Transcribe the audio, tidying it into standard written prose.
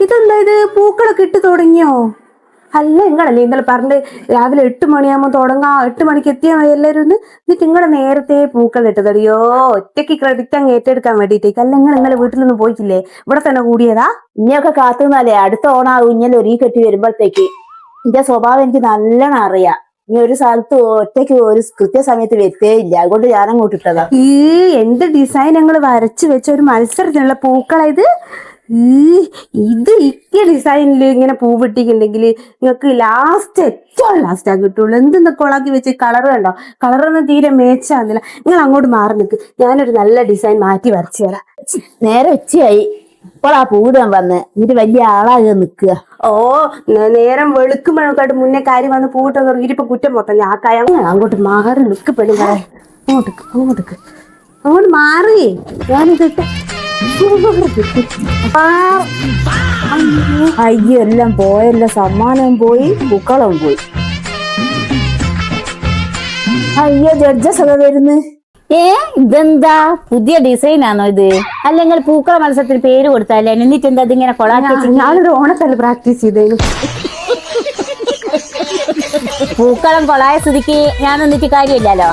ഇതെന്താ ഇത് പൂക്കളൊക്കെ ഇട്ട് തുടങ്ങിയോ? അല്ല നിങ്ങളല്ലേ ഇന്നലെ പറഞ്ഞ് രാവിലെ 8 മണിയാകുമ്പോൾ തുടങ്ങാം, 8 മണിക്ക് എത്തിയാൽ മതി എല്ലാവരും ഒന്ന്. എന്നിട്ട് നിങ്ങളെ നേരത്തെ പൂക്കൾ ഇട്ട് തടിയോ ഒറ്റയ്ക്ക് ക്രെഡിറ്റ് അങ്ങ് ഏറ്റെടുക്കാൻ വേണ്ടിയിട്ടേക്ക്. അല്ല നിങ്ങൾ ഇന്നലെ വീട്ടിലൊന്നും പോയിട്ടില്ലേ? ഇവിടെ തന്നെ കൂടിയതാ? ഇനിയൊക്കെ കാത്തുനിന്നാലേ അടുത്ത ഓണാവും ഇങ്ങനെ ഒരു കെട്ടി വരുമ്പോഴത്തേക്ക്. എന്റെ സ്വഭാവം എനിക്ക് നല്ലോണം അറിയാം. ഇനി ഒരു സ്ഥലത്ത് ഒറ്റയ്ക്ക് ഒരു കൃത്യസമയത്ത് വെത്തേ ഇല്ല, അതുകൊണ്ട് ഞാൻ അങ്ങോട്ട് ഇട്ടതാ. എന്ത് ഡിസൈൻ ഞങ്ങൾ വരച്ചു വെച്ച ഒരു മത്സരത്തിനുള്ള പൂക്കളാ ഇത്. ഇത് ഇക്ക ഡിസൈനിൽ ഇങ്ങനെ പൂവിട്ടിട്ടുണ്ടെങ്കിൽ നിങ്ങൾക്ക് ലാസ്റ്റ് ഏറ്റവും ലാസ്റ്റാ കിട്ടുള്ളൂ. എന്തെന്ന് കൊളാക്കി വെച്ച് കളർ കണ്ടോ? കളറൊന്നും തീരെ മേച്ചാകുന്നില്ല. നിങ്ങൾ അങ്ങോട്ട് മാറി നിൽക്ക്, ഞാനൊരു നല്ല ഡിസൈൻ മാറ്റി വരച്ചു തരാം. നേരെ ഉച്ചയായി, ഇപ്പോൾ ആ പൂവിടാൻ വന്ന് എന്നിട്ട് വലിയ ആളാകെ നിക്കുക. നേരം വെളുക്കുമ്പോഴൊക്കെ മുന്നേ കാര്യം വന്ന് പൂവിട്ട് തുടങ്ങിയിട്ട് ഇപ്പൊ കുറ്റം മൊത്തം ഞാക്കായ. അങ്ങോട്ട് മാറി നിൽക്ക് പെണ്ണുങ്ങളെ, അങ്ങോട്ട് മാറി. ഞാനിതിട്ട് അയ്യോ എല്ലാം പോയല്ലോ, സമ്മാനവും പോയി പൂക്കളവും പോയി. അയ്യോ ജഡ്ജസ് ഒക്കെ വരുന്നു. ഇതെന്താ പുതിയ ഡിസൈൻ ആണോ ഇത്? അല്ലെങ്കിൽ പൂക്കള മത്സരത്തിന് പേര് കൊടുത്താലേ, എന്നിട്ട് എന്താ ഇതിങ്ങനെ കൊളാക്കി? ഞാനൊരു ഓണത്തല്ല പ്രാക്ടീസ് ചെയ്തേനു. പൂക്കളം കൊളായ സ്ഥിതിക്ക് ഞാൻ എന്നിട്ട് കാര്യമില്ലല്ലോ.